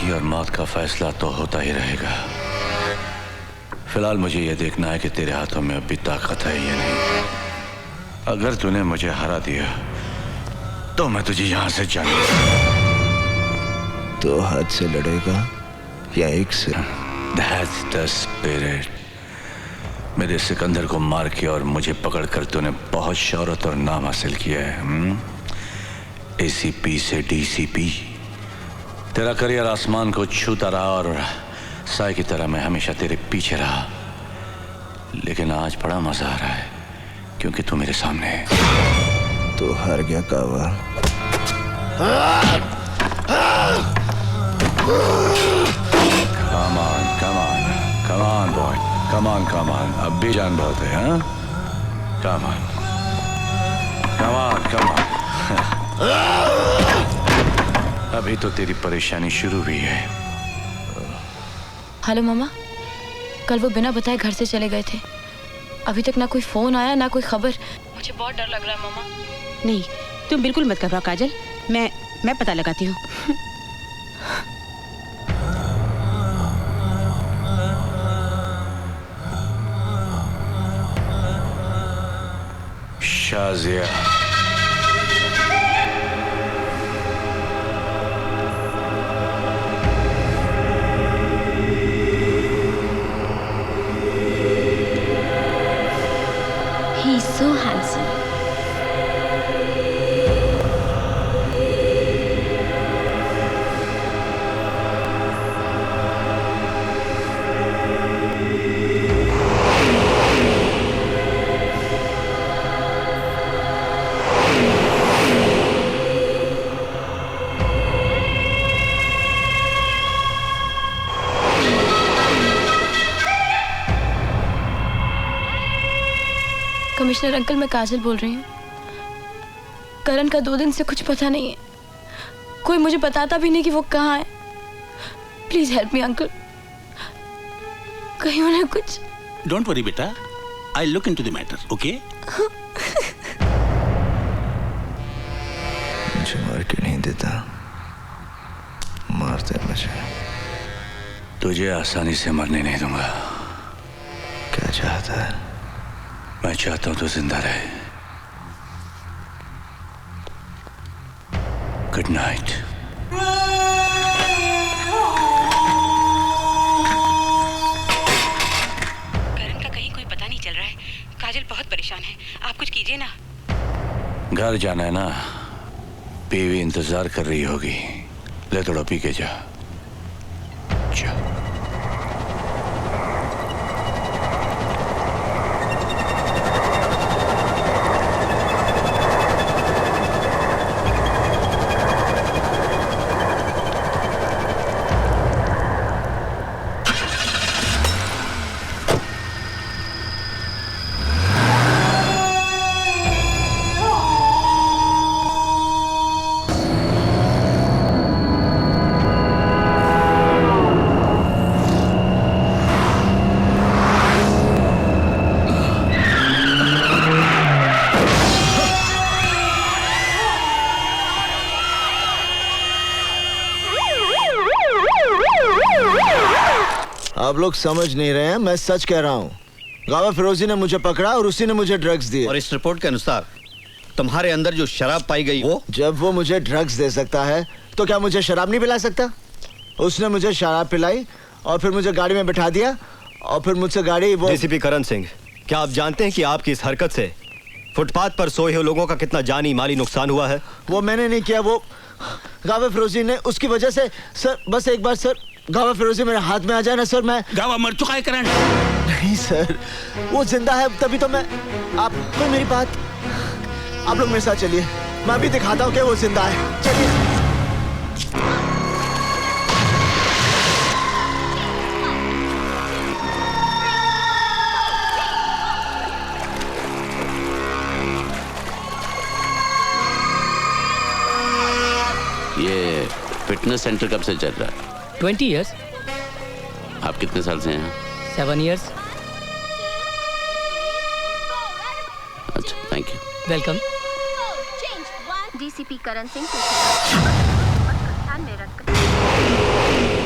जिंदगी और मौत का फैसला तो होता ही रहेगा। फिलहाल मुझे यह देखना है कि तेरे हाथों में अभी ताकत है या नहीं। अगर तूने मुझे हरा दिया तो मैं तुझे यहां से जाने। दो हाथ से लड़ेगा या एक से? That's the spirit। मेरे सिकंदर को मार के और मुझे पकड़कर तूने बहुत शौहरत और नाम हासिल किया है। ACP से DCP। तेरा करियर आसमान को छूता रहा और साए की तरह मैं हमेशा तेरे पीछे रहा। लेकिन आज बड़ा मजा आ रहा है क्योंकि तू मेरे सामने है। तो हार गया कावा। Come on, come on, come on boy, come on, come on। अब भी जान बहुत है, हाँ? Come on, come on, come on। अभी तो तेरी परेशानी शुरू हुई है। हेलो मामा, कल वो बिना बताए घर से चले गए थे। अभी तक ना कोई फोन आया ना कोई खबर। मुझे बहुत डर लग रहा है मामा। नहीं, तुम बिल्कुल मत घबराओ काजल, मैं पता लगाती हूँ। Shazia, He's so handsome। Commissioner uncle, मैं काजल बोल रही हूँ। करण का 2 दिन से कुछ पता नहीं है। कोई मुझे बताता भी नहीं कि वो कहाँ है। Please help me uncle. कहीं उन्हें कुछ। डोंट वरी बेटा, I look into the matter, okay? मुझे मार के नहीं देता, मारते मुझे। तुझे आसानी से मरने नहीं दूंगा। क्या चाहता है? मैं चाहता हूं तू जिंदा रहे। Good night. करण का कहीं कोई पता नहीं चल रहा है। काजल बहुत परेशान है, आप कुछ कीजिए ना। घर जाना है ना, बीवी इंतजार कर रही होगी। ले थोड़ा पी के जा। आप लोग समझ नहीं रहे हैं, मैं सच कह रहा हूँ। गावा फिरोजी ने मुझे पकड़ा और उसी ने मुझे ड्रग्स दिए। और इस रिपोर्ट के अनुसार तुम्हारे अंदर जो शराब पाई गई वो? जब वो मुझे ड्रग्स दे सकता है तो क्या मुझे शराब नहीं पिला सकता? उसने मुझे शराब पिलाई और फिर मुझे गाड़ी में बिठा दिया और फिर मुझसे गाड़ी वो। DCP करण सिंह, क्या आप जानते हैं कि आपकी इस हरकत से फुटपाथ पर सोए हुए लोगों का कितना जानी माली नुकसान हुआ है? वो मैंने नहीं किया, वो गावा फिरोजी ने। उसकी वजह से सर, बस एक बार सर गावा फिरोजी मेरे हाथ में आ जाए ना सर। मैं गावा मर चुका है करण। नहीं सर, वो जिंदा है, तभी तो मैं। आप कोई मेरी बात, आप लोग मेरे साथ चलिए, मैं अभी दिखाता हूँ कि वो जिंदा है। चलिए। ये फिटनेस सेंटर कब से चल रहा है? 20 years। आप कितने साल से हैं? 7 years। अच्छा, thank you. Welcome. DCP Karan Singh को ध्यान में रखकर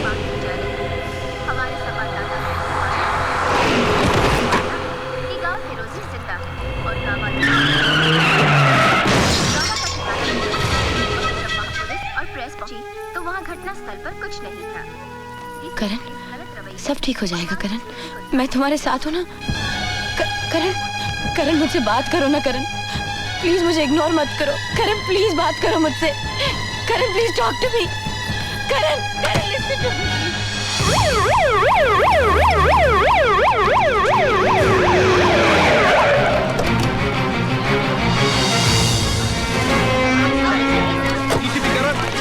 सब ठीक हो जाएगा करण। मैं तुम्हारे साथ हूँ ना। करण, करण मुझसे बात करो ना करण। प्लीज मुझे इग्नोर मत करो करण। प्लीज बात करो मुझसे। Karan please talk to me. Karan, Karan listen to me.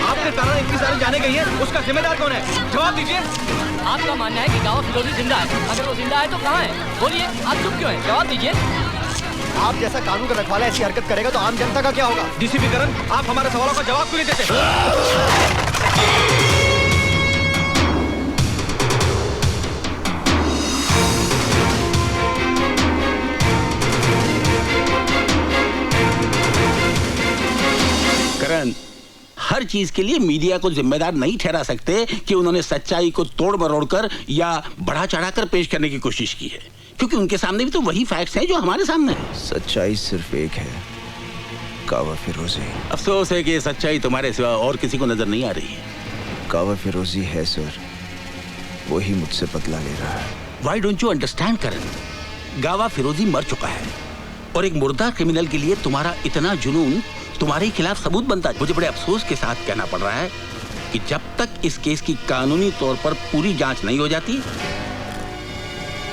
आपके कारण इतनी सारी जाने गई है, उसका जिम्मेदार कौन है? जवाब दीजिए। आपका मानना है कि गावा फिरोजी जिंदा है। अगर वो जिंदा है तो कहाँ है? बोलिए, आप चुप क्यों हैं? जवाब दीजिए। आप जैसा कानून का रखवाला ऐसी हरकत करेगा तो आम जनता का क्या होगा? डीसीपी करण, आप हमारे सवालों का जवाब क्यों नहीं देते? करण, हर चीज के लिए मीडिया को जिम्मेदार नहीं ठहरा सकते कि उन्होंने सच्चाई को तोड़ मरोड़ कर या बढ़ा चढ़ाकर पेश करने की कोशिश की है, क्योंकि उनके सामने भी तो वही फैक्ट्स हैं जो हमारे सामने हैं। सच्चाई सिर्फ एक है, कावा फिरोजी। अफसोस है कि ये सच्चाई तुम्हारे सिवा और किसी को नजर नहीं आ रही है। कावा फिरोजी है सर, वही मुझसे बदला ले रहा है। Why don't you understand, करण? गावा फिरोजी मर चुका है और एक मुर्दा क्रिमिनल के लिए तुम्हारा इतना जुनून तुम्हारे खिलाफ सबूत बनता है। मुझे बड़े अफसोस के साथ कहना पड़ रहा है कि जब तक इस केस की कानूनी तौर पर पूरी जांच नहीं हो जाती,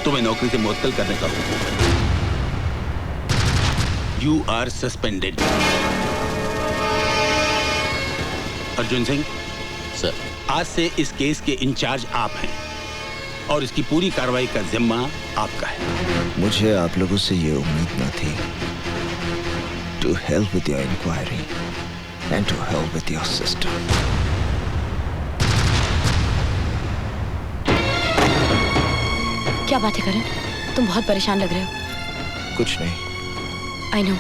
तुम्हें नौकरी से मुअत्तल करने का हुक्म है। You are suspended. Arjun Singh sir, आज से इस केस के इंचार्ज आप हैं और इसकी पूरी कार्रवाई का जिम्मा आपका है। मुझे आप लोगों से ये उम्मीद न थी। To help with your inquiry and to help with your system. क्या बात है करण? तुम बहुत परेशान लग रहे हो। कुछ नहीं। आई नो,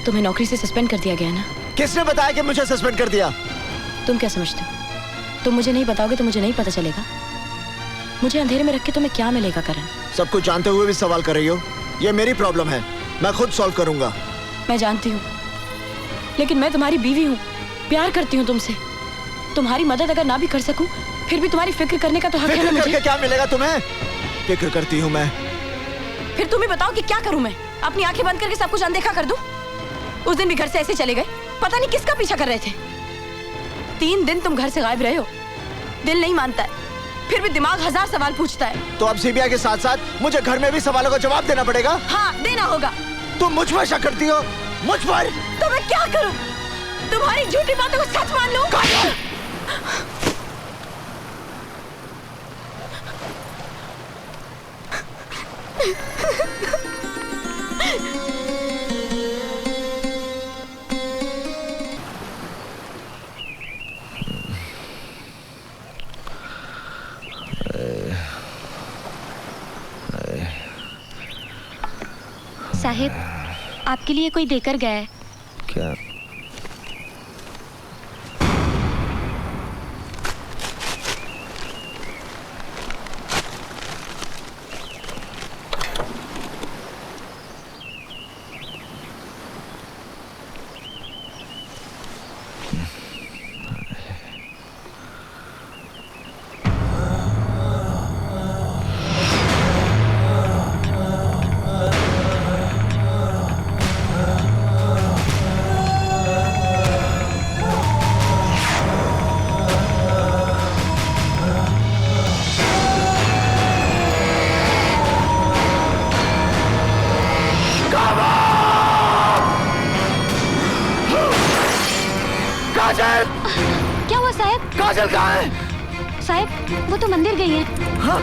तुम्हें नौकरी से सस्पेंड कर दिया गया ना? किसने बताया कि मुझे सस्पेंड कर दिया? तुम क्या समझते हो? तुम मुझे नहीं बताओगे तो मुझे नहीं पता चलेगा। मुझे अंधेरे में रख के तुम्हें क्या मिलेगा करण? सब कुछ जानते हुए भी सवाल कर रही हो। ये मेरी प्रॉब्लम है, मैं खुद सॉल्व करूंगा। मैं जानती हूँ, लेकिन मैं तुम्हारी बीवी हूँ, प्यार करती हूँ तुमसे। तुम्हारी मदद अगर ना भी कर सकूं, फिर भी तुम्हारी फिक्र करने का तो हक है ना मुझे। क्या मिलेगा तुम्हें? फिक्र करती हूँ मैं। फिर तुम ही बताओ कि क्या करूं मैं? अपनी आंखें बंद करके सब कुछ अनदेखा कर दूं? उस दिन भी घर से ऐसे चले गए, पता नहीं किसका पीछा कर रहे थे। 3 दिन तुम घर से गायब रहे हो। दिल नहीं मानता है, फिर भी दिमाग 1000 सवाल पूछता है। तो अब सीबीआई के साथ साथ मुझे घर में भी सवालों का जवाब देना पड़ेगा? हाँ, देना होगा। तुम मुझ पर शक करती हो? मुझ पर? तो मैं क्या करूं? तुम्हारी झूठी बातों को सच मान लूं? साहिब, आपके लिए कोई देकर गया है। क्या? क्या हुआ साहब? काजल कहाँ है? साहब, वो तो मंदिर गई है। हाँ?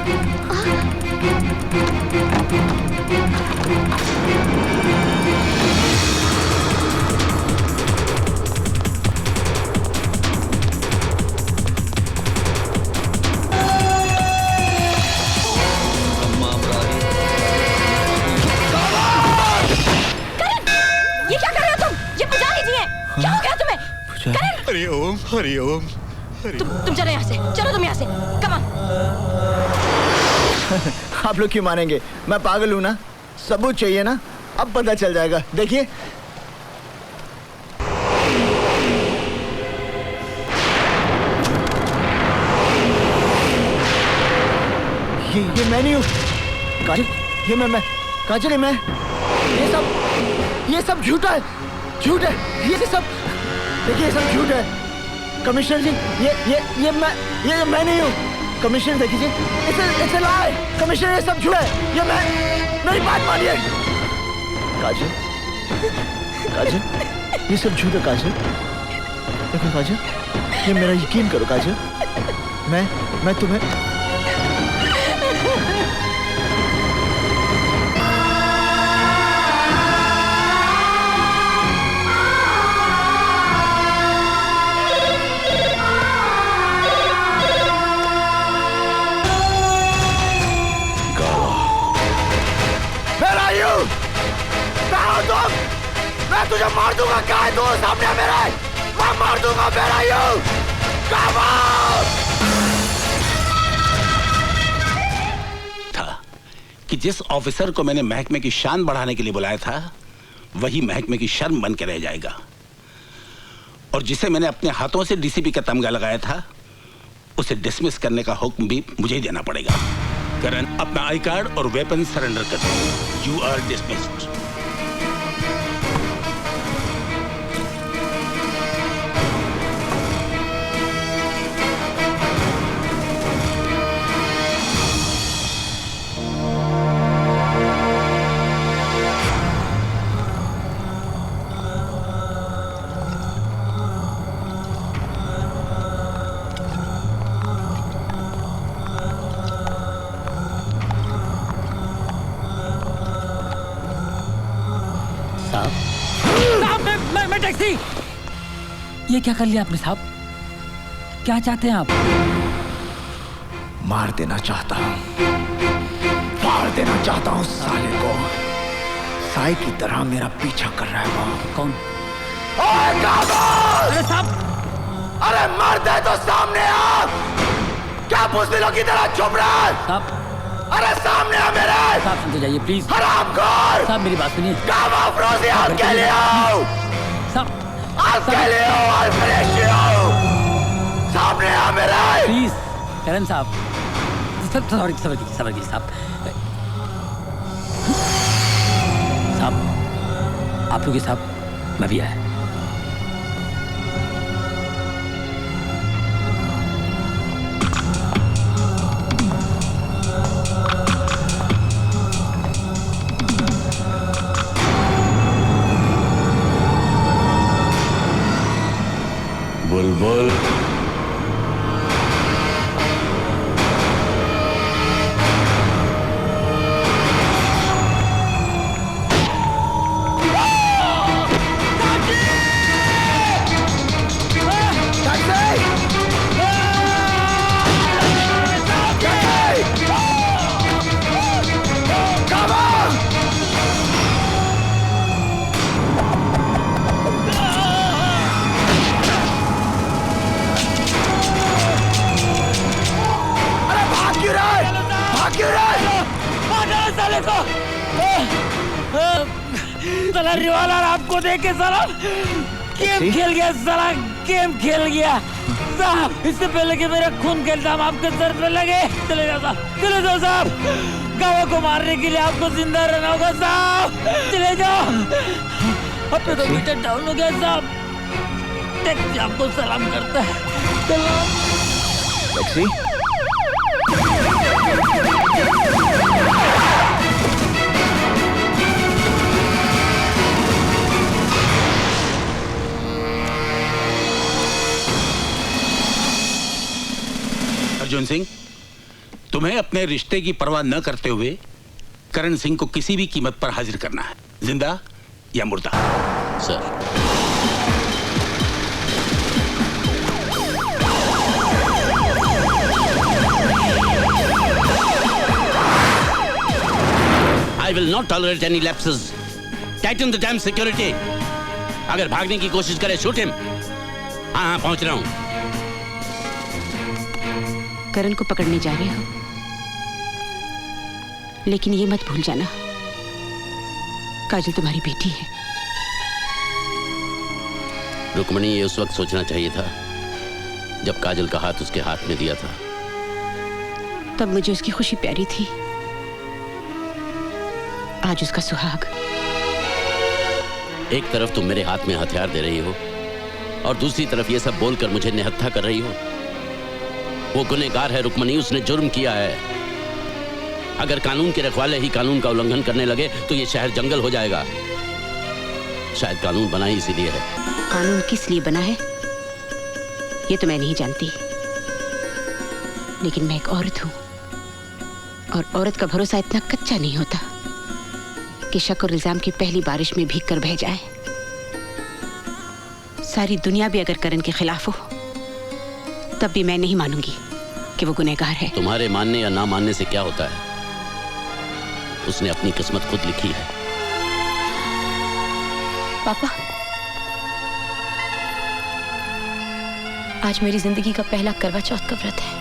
ये क्या कर रहे हो तुम? ये पुजारी जी हैं। क्या हो गया तुम्हें? करण! हरिओम, हरिओम। तुम चलो यहाँ से, चलो तुम यहाँ से, कम ऑन। आप लोग क्यों मानेंगे? मैं पागल हूँ ना? सबूत चाहिए ना? अब पता चल जाएगा, देखिए। मैं नहीं हूँ काजल, ये मैं काजल, मैं ये सब झूठा है, झूठ है ये सब। देखिए ये सब झूठ है कमिश्नर जी, ये मैं नहीं हूँ कमिश्नर। देखिए इट्स अ लाई कमिश्नर, ये सब झूठ है, ये मैं, मेरी बात मानिए काजल, काजल ये सब झूठ है काजल। देखो काजल, ये मेरा यकीन करो काजल, मैं तुम्हें मैं तुझे मार दूंगा, क्या है तू सामने मेरे, मैं मार दूंगा मेरा यू था कि जिस ऑफिसर को मैंने महकमे की शान बढ़ाने के लिए बुलाया था वही महकमे की शर्म बन के रह जाएगा, और जिसे मैंने अपने हाथों से डीसीपी का तमगा लगाया था उसे डिसमिस करने का हुक्म भी मुझे ही देना पड़ेगा। करण, अपना आई कार्ड और वेपन सरेंडर कर दो। You are dismissed. टैक्सी! ये क्या कर लिया आपने साहब? क्या चाहते हैं आप? मार देना चाहता हूँ, मार देना चाहता हूँ साले को। साई की तरह मेरा पीछा कर रहा है वो। कौन? अरे साहब, अरे मार दे तो सामने आ। क्या पुस्तलों की तरह चुप रहा है? साहब, अरे सामने आ मेरे। साहब सुनते जाइए प्लीज। हरामखोर! साहब मेरी बात सुनिए। काम अफरोज़ी हाथ के लिए आओ। सामने आ मेरा। प्लीज करण साहब, सबर साहब, आप लोग साहब, मैं भी आया। बुलबुल, साला रिवालर आपको देख के साला गेम खेल गया, साला गेम खेल गया साहब। इससे पहले कि मेरा खून का इल्जाम आपके सर पे लगे, चले जाओ साहब, चले जाओ साहब। गावा को मारने के लिए आपको जिंदा रहना होगा साहब, चले जाओ। अब तो मीटर डाउन हो गया साहब। टैक्सी आपको सलाम करता है। टैक्सी? अर्जुन सिंह, तुम्हें अपने रिश्ते की परवाह न करते हुए करण सिंह को किसी भी कीमत पर हाजिर करना है, जिंदा या मुर्दा। Sir, I will not tolerate any lapses. Tighten the damn security. अगर भागने की कोशिश करे, shoot him. हाँ, पहुंच रहा हूं। करण को पकड़ने जा रहे हो, लेकिन ये मत भूल जाना काजल तुम्हारी बेटी है। रुक्मणी, ये उस वक्त सोचना चाहिए था जब काजल का हाथ उसके हाथ में दिया था। तब मुझे उसकी खुशी प्यारी थी, आज उसका सुहाग। एक तरफ तुम मेरे हाथ में हथियार दे रही हो और दूसरी तरफ ये सब बोलकर मुझे निहत्था कर रही हो। वो गुनहगार है रुक्मणी, उसने जुर्म किया है। अगर कानून के रखवाले ही कानून का उल्लंघन करने लगे तो ये शहर जंगल हो जाएगा। शायद कानून बना ही इसीलिए है। कानून किस लिए बना है ये तो मैं नहीं जानती, लेकिन मैं एक औरत हूं और औरत का भरोसा इतना कच्चा नहीं होता कि शक और इल्जाम की पहली बारिश में भीग कर बह जाए। सारी दुनिया भी अगर करण के खिलाफ हो तब भी मैं नहीं मानूंगी कि वो गुनहगार है। तुम्हारे मानने या ना मानने से क्या होता है? उसने अपनी किस्मत खुद लिखी है। पापा, आज मेरी जिंदगी का पहला करवा चौथ का व्रत है।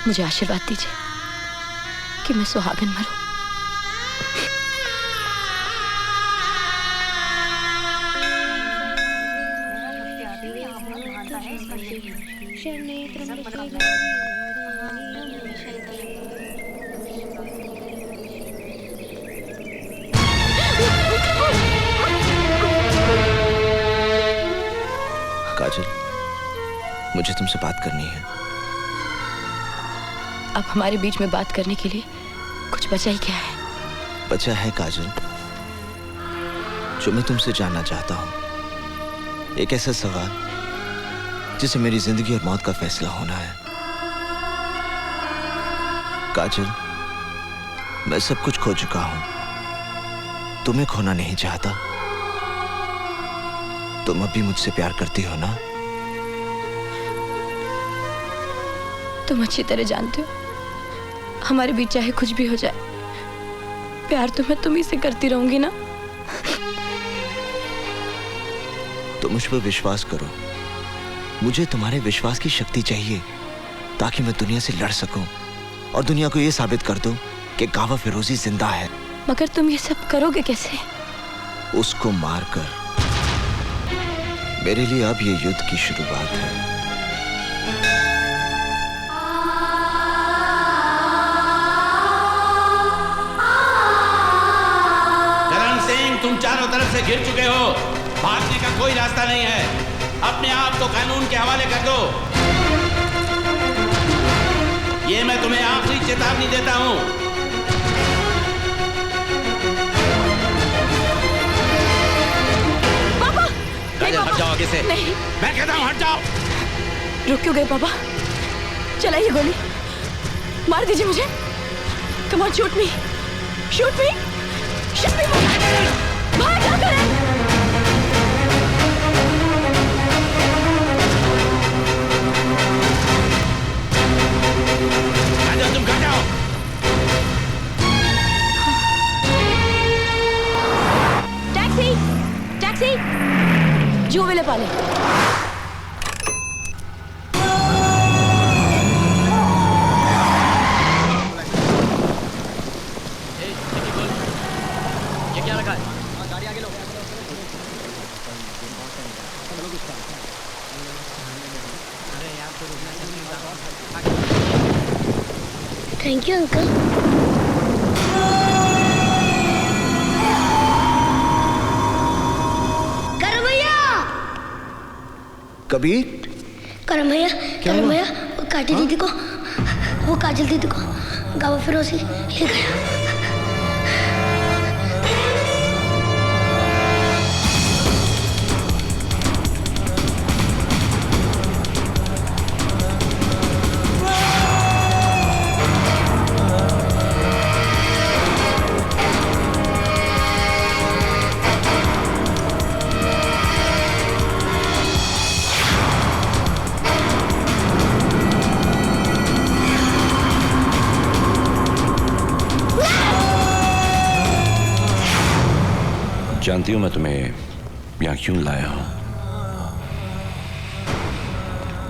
मुझे आशीर्वाद दीजिए कि मैं सुहागन मरूं। काजल, मुझे तुमसे बात करनी है। अब हमारे बीच में बात करने के लिए कुछ बचा ही क्या है? बचा है काजल, जो मैं तुमसे जानना चाहता हूं। एक ऐसा सवाल जिसे मेरी जिंदगी और मौत का फैसला होना है। काजल, मैं सब कुछ खो चुका हूं, तुम्हें खोना नहीं चाहता। तुम अब भी मुझसे प्यार करती हो ना? तुम अच्छी तरह जानते हो हमारे बीच चाहे कुछ भी हो जाए, प्यार तो मैं तुम्ही से करती रहूंगी ना। तो मुझ पर विश्वास करो। मुझे तुम्हारे विश्वास की शक्ति चाहिए ताकि मैं दुनिया से लड़ सकूं और दुनिया को यह साबित कर दूं कि गावा फिरोजी जिंदा है। मगर तुम ये सब करोगे कैसे? उसको मारकर। मेरे लिए अब ये युद्ध की शुरुआत है। करण सिंह, तुम चारों तरफ से घिर चुके हो। भागने का कोई रास्ता नहीं है। अपने आप को कानून के हवाले कर दो। ये मैं तुम्हें आखिरी चेतावनी देता हूं। पापा! हट जाओ आगे से। नहीं। मैं कहता हूं हट जाओ। रुक क्यों गए पापा? चलाइए गोली, मार दीजिए मुझे। Come on, shoot me, shoot me, shoot मी। भाग जा करण। तुम कहाँ जाओ? टैक्सी, टैक्सी, जुवेले पाले। ये क्या रखा है? गाड़ी आगे लो। Thank you uncle. करम भैया, कबीर, करम भैया, क्या करम हुआ? भैया, वो काजल दीदी को, वो काजल दीदी को गावा फिरोजी ले गया। जानती हूं मैं तुम्हें यहां क्यों लाया हूं।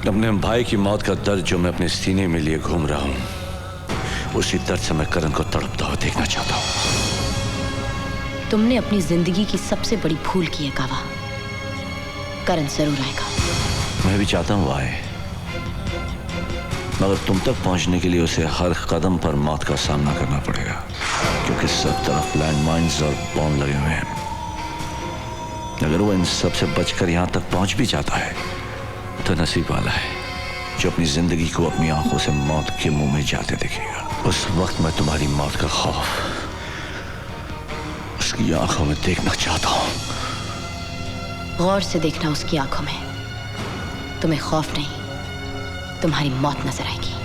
अपने भाई की मौत का दर्द जो मैं अपने सीने में लिए घूम रहा हूं, उसी दर्द से मैं करण को तड़पता हुआ देखना चाहता हूं। तुमने अपनी जिंदगी की सबसे बड़ी भूल की है गावा। करण जरूर आएगा। मैं भी चाहता हूं वो आए, मगर तुम तक पहुंचने के लिए उसे हर कदम पर मौत का सामना करना पड़ेगा। क्योंकि सब तरफ लैंडमाइंस और बॉम्ब लगे हुए हैं। अगर वो इन सब से बचकर यहां तक पहुंच भी जाता है तो नसीब वाला है जो अपनी जिंदगी को अपनी आंखों से मौत के मुंह में जाते देखेगा। उस वक्त मैं तुम्हारी मौत का खौफ उसकी आंखों में देखना चाहता हूं। गौर से देखना उसकी आंखों में, तुम्हें खौफ नहीं, तुम्हारी मौत नजर आएगी।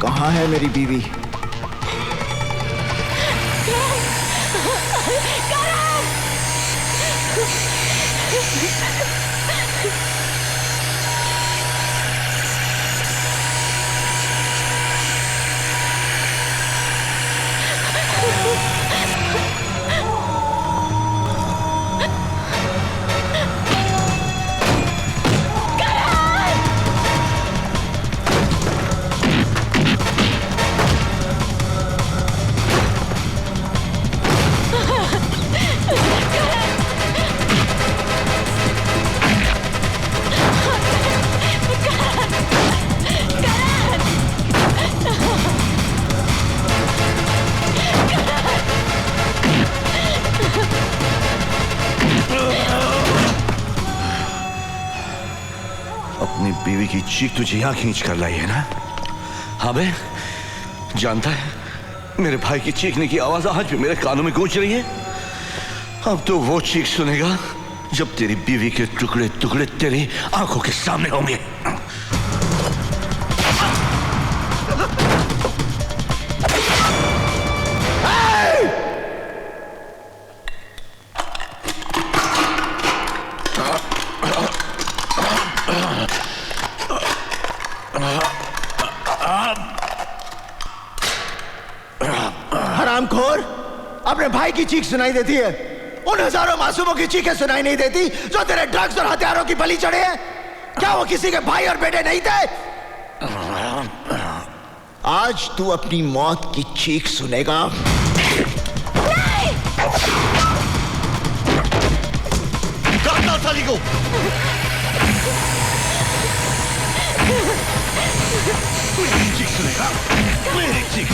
कहाँ है मेरी बीवी? अपनी बीवी की चीख तुझे यहां खींच कर लाई है ना? हाँ बे, जानता है मेरे भाई की चीखने की आवाज आज भी मेरे कानों में गूंज रही है। अब तो वो चीख सुनेगा जब तेरी बीवी के टुकड़े टुकड़े तेरी आंखों के सामने होंगे। हरामखोर, अपने भाई की चीख सुनाई देती है, उन हजारों मासूमों की चीखें सुनाई नहीं देती जो तेरे ड्रग्स और हथियारों की बलि चढ़े हैं। क्या वो किसी के भाई और बेटे नहीं थे? आज तू अपनी मौत की चीख सुनेगा। काटना साली को। मेरी चीख सुनेगा, मेरी चीख।